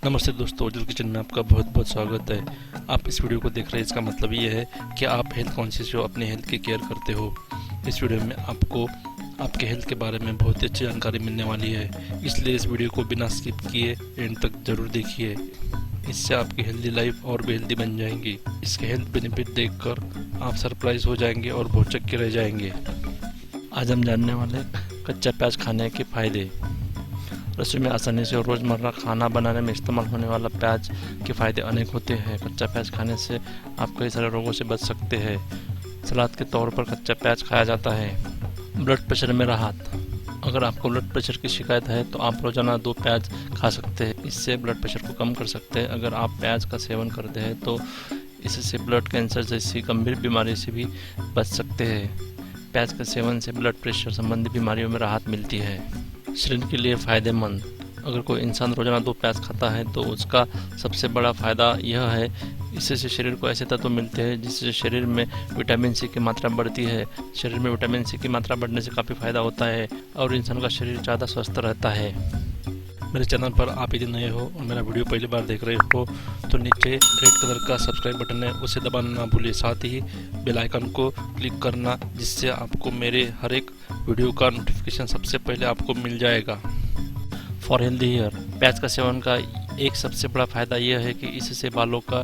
नमस्ते दोस्तों, उज्जवल किचन में आपका बहुत बहुत स्वागत है। आप इस वीडियो को देख रहे हैं, इसका मतलब ये है कि आप हेल्थ कॉन्शियस हो, अपने हेल्थ की केयर करते हो। इस वीडियो में आपको आपके हेल्थ के बारे में बहुत ही अच्छी जानकारी मिलने वाली है, इसलिए इस वीडियो को बिना स्किप किए एंड तक जरूर देखिए। इससे आपकी हेल्दी लाइफ और भी हेल्दी बन जाएंगी। इसके हेल्थ बेनिफिट देखकर आप सरप्राइज हो जाएंगे और भौचक्के के रह जाएंगे। आज हम जानने वाले कच्चा प्याज खाने के फायदे। रसोई में आसानी से और रोज़मर्रा खाना बनाने में इस्तेमाल होने वाला प्याज के फ़ायदे अनेक होते हैं। कच्चा प्याज खाने से आप कई सारे रोगों से बच सकते हैं। सलाद के तौर पर कच्चा प्याज खाया जाता है। ब्लड प्रेशर में राहत। अगर आपको ब्लड प्रेशर की शिकायत है तो आप रोज़ाना 2 प्याज खा सकते हैं। इससे ब्लड प्रेशर को कम कर सकते हैं। अगर आप प्याज का सेवन करते हैं तो इससे ब्लड कैंसर जैसी गंभीर बीमारी से भी बच सकते हैं। प्याज के सेवन से ब्लड प्रेशर संबंधी बीमारियों में राहत मिलती है। शरीर के लिए फ़ायदेमंद। अगर कोई इंसान रोज़ाना 2 प्याज खाता है तो उसका सबसे बड़ा फ़ायदा यह है, इससे शरीर को ऐसे तत्व मिलते हैं जिससे शरीर में विटामिन सी की मात्रा बढ़ती है। शरीर में विटामिन सी की मात्रा बढ़ने से काफ़ी फ़ायदा होता है और इंसान का शरीर ज़्यादा स्वस्थ रहता है। मेरे चैनल पर आप यदि नए हो और मेरा वीडियो पहली बार देख रहे हो तो नीचे रेड कलर का सब्सक्राइब बटन है, उसे दबाना ना भूलिए। साथ ही बेल आइकन को क्लिक करना, जिससे आपको मेरे हर एक वीडियो का नोटिफिकेशन सबसे पहले आपको मिल जाएगा। For healthy hair. प्याज का सेवन का एक सबसे बड़ा फ़ायदा यह है कि इससे बालों का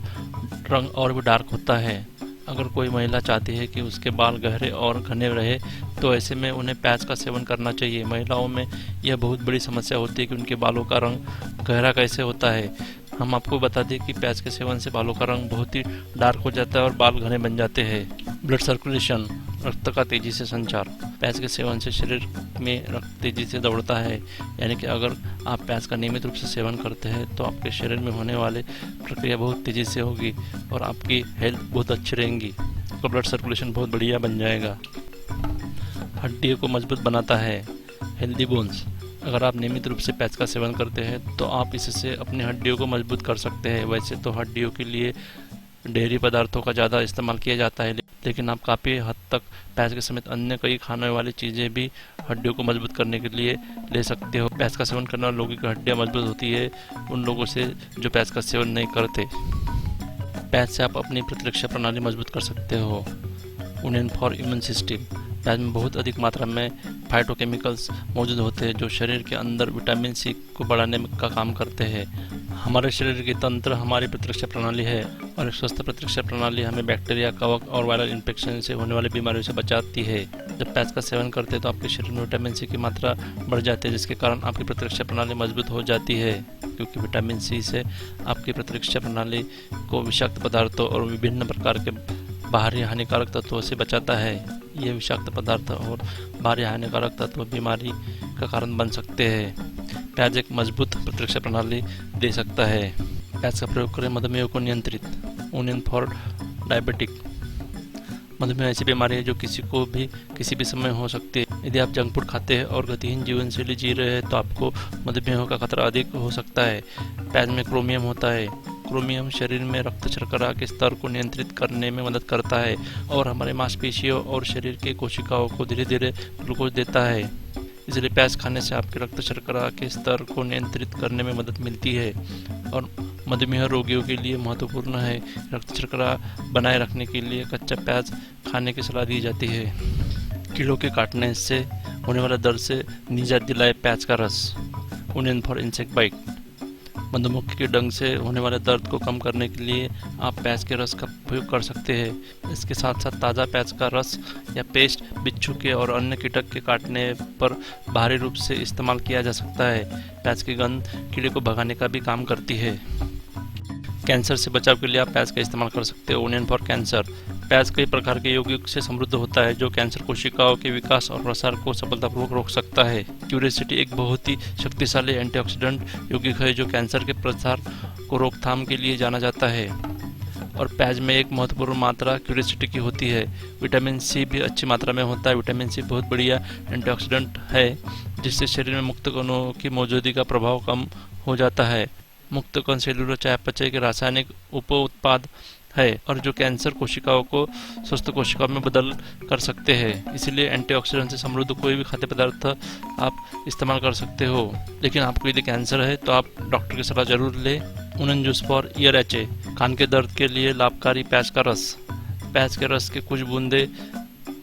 रंग और भी डार्क होता है। अगर कोई महिला चाहती है कि उसके बाल गहरे और घने रहे तो ऐसे में उन्हें प्याज का सेवन करना चाहिए। महिलाओं में यह बहुत बड़ी समस्या होती है कि उनके बालों का रंग गहरा कैसे होता है। हम आपको बता दें कि प्याज के सेवन से बालों का रंग बहुत ही डार्क हो जाता है और बाल घने बन जाते हैं। Blood circulation. रक्त का तेजी से संचार। प्याज के सेवन से शरीर में रक्त तेजी से दौड़ता है, यानी कि अगर आप प्याज का नियमित रूप से सेवन करते हैं तो आपके शरीर में होने वाले प्रक्रिया बहुत तेजी से होगी और आपकी हेल्थ बहुत अच्छी रहेंगी। आपका ब्लड सर्कुलेशन बहुत बढ़िया बन जाएगा। हड्डियों को मजबूत बनाता है। Healthy bones. अगर आप नियमित रूप से प्याज का सेवन करते हैं तो आप इससे अपनी हड्डियों को मजबूत कर सकते हैं। वैसे तो हड्डियों के लिए डेयरी पदार्थों का ज़्यादा इस्तेमाल किया जाता है, लेकिन आप काफ़ी हद तक प्याज के समेत अन्य कई खाने वाली चीज़ें भी हड्डियों को मजबूत करने के लिए ले सकते हो। प्याज का सेवन करने वाले लोगों की हड्डियाँ मजबूत होती है उन लोगों से जो प्याज का सेवन नहीं करते। प्याज से आप अपनी प्रतिरक्षा प्रणाली मजबूत कर सकते हो। Onion for immune system. प्याज में बहुत अधिक मात्रा में फाइटोकेमिकल्स मौजूद होते हैं जो शरीर के अंदर विटामिन सी को बढ़ाने का काम करते हैं। हमारे शरीर की तंत्र हमारी प्रतिरक्षा प्रणाली है और एक स्वस्थ प्रतिरक्षा प्रणाली हमें बैक्टीरिया, कवक और वायरल इन्फेक्शन से होने वाली बीमारियों से बचाती है। जब प्याज का सेवन करते हैं तो आपके शरीर में विटामिन सी की मात्रा बढ़ जाती है, जिसके कारण आपकी प्रतिरक्षा प्रणाली मजबूत हो जाती है, क्योंकि विटामिन सी से आपकी प्रतिरक्षा प्रणाली को विषाक्त पदार्थों और विभिन्न प्रकार के बाहरी हानिकारक तत्वों से बचाता है। ये विषाक्त पदार्थ और बाहरी हानिकारक तत्व बीमारी का कारण बन सकते हैं। प्याज एक मजबूत प्रतिरक्षा प्रणाली दे सकता है। प्याज का प्रयोग करें मधुमेह को नियंत्रित। Onion for diabetic. मधुमेह ऐसी बीमारी है जो किसी को भी किसी भी समय हो सकती है। यदि आप जंक फूड खाते हैं और गतिहीन जीवन शैली जी रहे हैं तो आपको मधुमेह का खतरा अधिक हो सकता है। प्याज में क्रोमियम होता है। क्रोमियम शरीर में रक्त शर्करा के स्तर को नियंत्रित करने में मदद करता है और हमारे मांसपेशियों और शरीर के कोशिकाओं को धीरे धीरे ग्लूकोज देता है। इसलिए प्याज खाने से आपके रक्त शर्करा के स्तर को नियंत्रित करने में मदद मिलती है और मधुमेह रोगियों के लिए महत्वपूर्ण है। रक्त शर्करा बनाए रखने के लिए कच्चा प्याज खाने की सलाह दी जाती है। कीड़ों के काटने से होने वाला दर्द से निजात दिलाए प्याज का रस। Onion for insect bite. मधुमक्खी के डंक से होने वाले दर्द को कम करने के लिए आप प्याज के रस का उपयोग कर सकते हैं। इसके साथ साथ ताज़ा प्याज का रस या पेस्ट बिच्छू के और अन्य कीटक के काटने पर बाहरी रूप से इस्तेमाल किया जा सकता है। प्याज की गंध कीड़े को भगाने का भी काम करती है। कैंसर से बचाव के लिए आप प्याज का इस्तेमाल कर सकते हो। Onion for cancer. प्याज कई प्रकार के यौगिक से समृद्ध होता है जो कैंसर कोशिकाओं के विकास और प्रसार को सफलतापूर्वक रोक सकता है। क्यूरेसिटी एक बहुत ही शक्तिशाली एंटीऑक्सीडेंट यौगिक है जो कैंसर के प्रसार को रोकथाम के लिए जाना जाता है और प्याज में एक महत्वपूर्ण मात्रा क्यूरेसिटी की होती है। विटामिन सी भी अच्छी मात्रा में होता है। विटामिन सी बहुत बढ़िया एंटीऑक्सीडेंट है जिससे शरीर में मुक्त कणों की मौजूदगी का प्रभाव कम हो जाता है। मुक्त कण सेलुलर चयापचय के रासायनिक उप उत्पाद है और जो कैंसर कोशिकाओं को स्वस्थ कोशिकाओं में बदल कर सकते हैं। इसलिए एंटीऑक्सीडेंट से समृद्ध कोई भी खाद्य पदार्थ आप इस्तेमाल कर सकते हो। लेकिन आपको यदि कैंसर है तो आप डॉक्टर की सलाह जरूर लें। ओनियन जूस फॉर ईयर एचे, कान के दर्द के लिए लाभकारी प्याज का रस। प्याज के रस के कुछ बूंदे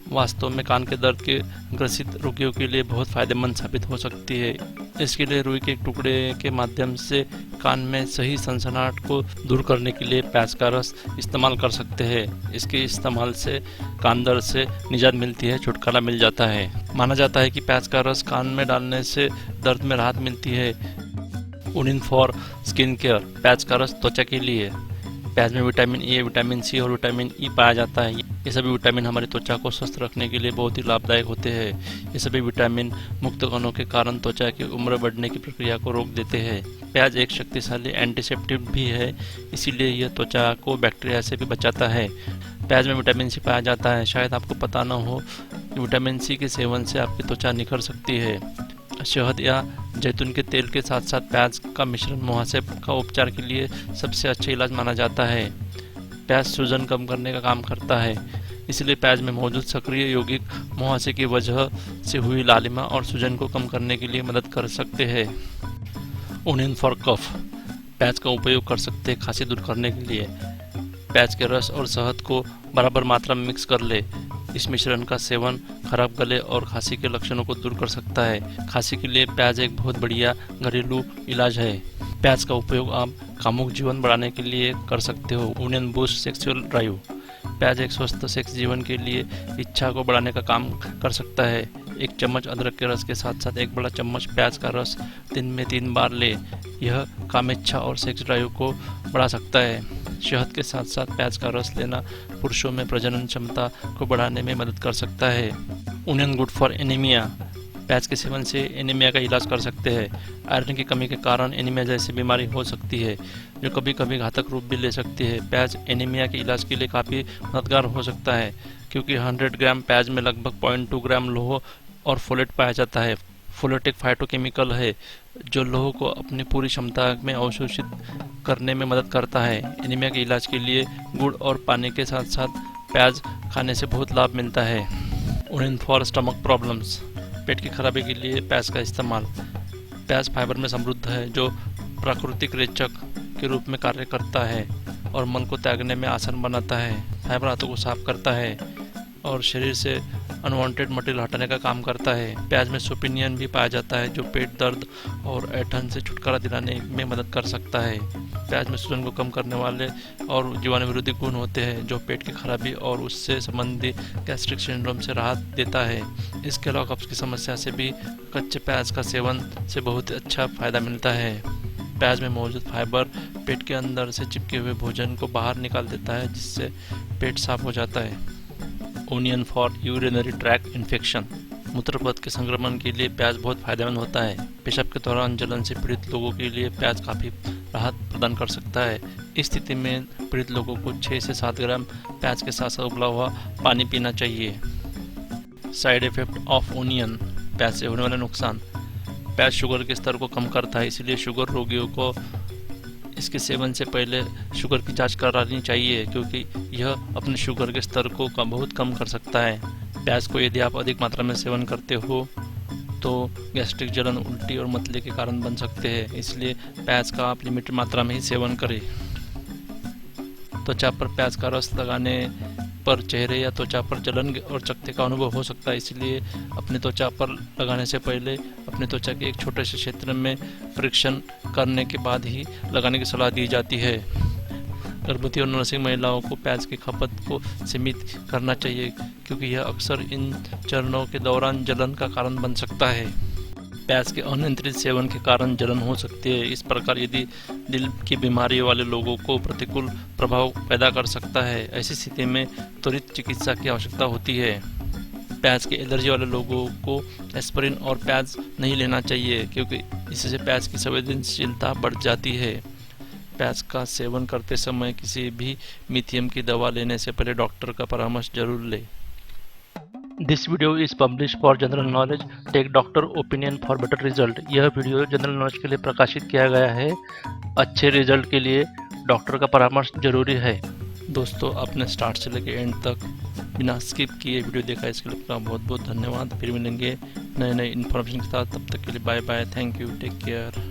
वास्तव में कान के दर्द के ग्रसित रोगियों के लिए बहुत फायदेमंद साबित हो सकती है। इसके लिए रुई के एक टुकड़े के माध्यम से कान में सही सनसनाहट को दूर करने के लिए प्याज का रस इस्तेमाल कर सकते हैं। इसके इस्तेमाल से कान दर्द से निजात मिलती है, छुटकारा मिल जाता है। माना जाता है कि प्याज का रस कान में डालने से दर्द में राहत मिलती है। ओनियन फॉर स्किन केयर, प्याज का रस त्वचा के लिए। प्याज में विटामिन ए, विटामिन सी और विटामिन ई पाया जाता है। ये सभी विटामिन हमारी त्वचा को स्वस्थ रखने के लिए बहुत ही लाभदायक होते हैं। ये सभी विटामिन मुक्त कणों के कारण त्वचा की उम्र बढ़ने की प्रक्रिया को रोक देते हैं। प्याज एक शक्तिशाली एंटीसेप्टिक भी है, इसीलिए यह त्वचा को बैक्टीरिया से भी बचाता है। प्याज में विटामिन सी पाया जाता है। शायद आपको पता न हो कि विटामिन सी के सेवन से आपकी त्वचा निखर सकती है। शहद या जैतून के तेल के साथ साथ प्याज का मिश्रण मुहासे का उपचार के लिए सबसे अच्छा इलाज माना जाता है। प्याज सूजन कम करने का काम करता है, इसलिए प्याज में मौजूद सक्रिय यौगिक मुहासे की वजह से हुई लालिमा और सूजन को कम करने के लिए मदद कर सकते हैं। ओनियन फॉर कफ, प्याज का उपयोग कर सकते हैं खांसी दूर करने के लिए। प्याज के रस और शहद को बराबर मात्रा में मिक्स कर ले। इस मिश्रण का सेवन खराब गले और खांसी के लक्षणों को दूर कर सकता है। खांसी के लिए प्याज एक बहुत बढ़िया घरेलू इलाज है। प्याज का उपयोग आप कामुक जीवन बढ़ाने के लिए कर सकते हो। ओनियन बूस्ट सेक्सुअल ड्राइव, प्याज एक स्वस्थ सेक्स जीवन के लिए इच्छा को बढ़ाने का काम कर सकता है। एक चम्मच अदरक के रस के साथ साथ एक बड़ा चम्मच प्याज का रस दिन में 3 बार ले। यह कामेच्छा और सेक्स ड्राइव को बढ़ा सकता है। शहद के साथ साथ प्याज का रस लेना पुरुषों में प्रजनन क्षमता को बढ़ाने में मदद कर सकता है। ओनियन गुड फॉर एनीमिया, प्याज के सेवन से एनीमिया का इलाज कर सकते हैं। आयरन की कमी के कारण एनीमिया जैसी बीमारी हो सकती है, जो कभी कभी घातक रूप भी ले सकती है। प्याज एनीमिया के इलाज के लिए काफ़ी मददगार हो सकता है, क्योंकि 100 ग्राम प्याज में लगभग 0.2 ग्राम लोह और फोलेट पाया जाता है। फोलेट एक फाइटोकेमिकल है जो लोह को अपनी पूरी क्षमता में अवशोषित करने में मदद करता है। एनीमिया के इलाज के लिए गुड़ और पानी के साथ साथ प्याज खाने से बहुत लाभ मिलता है। ओनियन फॉर स्टमक प्रॉब्लम्स, पेट की खराबी के लिए प्याज का इस्तेमाल। प्याज फाइबर में समृद्ध है, जो प्राकृतिक रेचक के रूप में कार्य करता है और मन को त्यागने में आसान बनाता है। फाइबर आंतों को साफ करता है और शरीर से अनवांटेड मटेरियल हटाने का काम करता है। प्याज में सुपिनियन भी पाया जाता है, जो पेट दर्द और ऐंठन से छुटकारा दिलाने में मदद कर सकता है। प्याज में सूजन को कम करने वाले और जीवाणु विरोधी गुण होते हैं, जो पेट की खराबी और उससे संबंधित गैस्ट्रिक सिंड्रोम से राहत देता है। इसके अलावा कब्ज की समस्या से भी कच्चे प्याज का सेवन से बहुत अच्छा फायदा मिलता है। प्याज में मौजूद फाइबर पेट के अंदर से चिपके हुए भोजन को बाहर निकाल देता है, जिससे पेट साफ हो जाता है। Onion for urinary tract infection, मूत्रपथ के संक्रमण के लिए प्याज बहुत फायदेमंद होता है। पेशाब के दौरान जलन से पीड़ित लोगों के लिए प्याज काफ़ी राहत प्रदान कर सकता है। इस स्थिति में पीड़ित लोगों को 6 से 7 ग्राम प्याज के साथ साथ उबला हुआ पानी पीना चाहिए। साइड इफेक्ट ऑफ ओनियन, प्याज से होने वाले नुकसान। प्याज शुगर के स्तर को कम करता है, इसलिए शुगर रोगियों को इसके सेवन से पहले शुगर की जांच करानी चाहिए, क्योंकि यह अपने शुगर के स्तर को बहुत कम कर सकता है। प्याज को यदि आप अधिक मात्रा में सेवन करते हो तो गैस्ट्रिक जलन, उल्टी और मतले के कारण बन सकते हैं, इसलिए प्याज का आप लिमिटेड मात्रा में ही सेवन करें। त्वचा पर प्याज का रस लगाने पर चेहरे या त्वचा पर जलन और चकत्ते का अनुभव हो सकता है, इसलिए अपनी त्वचा पर लगाने से पहले अपनी त्वचा के एक छोटे से क्षेत्र में परीक्षण करने के बाद ही लगाने की सलाह दी जाती है। गर्भवती और नर्सिंग महिलाओं को प्याज की खपत को सीमित करना चाहिए, क्योंकि यह अक्सर इन चरणों के दौरान जलन का कारण बन सकता है। प्याज के अनियंत्रित सेवन के कारण जलन हो सकती है। इस प्रकार यदि दिल की बीमारी वाले लोगों को प्रतिकूल प्रभाव पैदा कर सकता है। ऐसी स्थिति में त्वरित चिकित्सा की आवश्यकता होती है। प्याज के एलर्जी वाले लोगों को एस्पिरिन और प्याज नहीं लेना चाहिए, क्योंकि इससे प्याज की संवेदनशीलता बढ़ जाती है। प्याज का सेवन करते समय किसी भी मिथियम की दवा लेने से पहले डॉक्टर का परामर्श जरूर लें। This video is publish for general knowledge, take doctor opinion for better result. यह वीडियो जनरल नॉलेज के लिए प्रकाशित किया गया है। अच्छे रिजल्ट के लिए डॉक्टर का परामर्श जरूरी है। दोस्तों, आपने स्टार्ट से लेकर एंड तक बिना स्किप किए वीडियो देखा, इसके लिए आपका बहुत बहुत धन्यवाद। फिर मिलेंगे नए नए इन्फॉर्मेशन के साथ, तब तक के लिए bye bye, thank you, take care.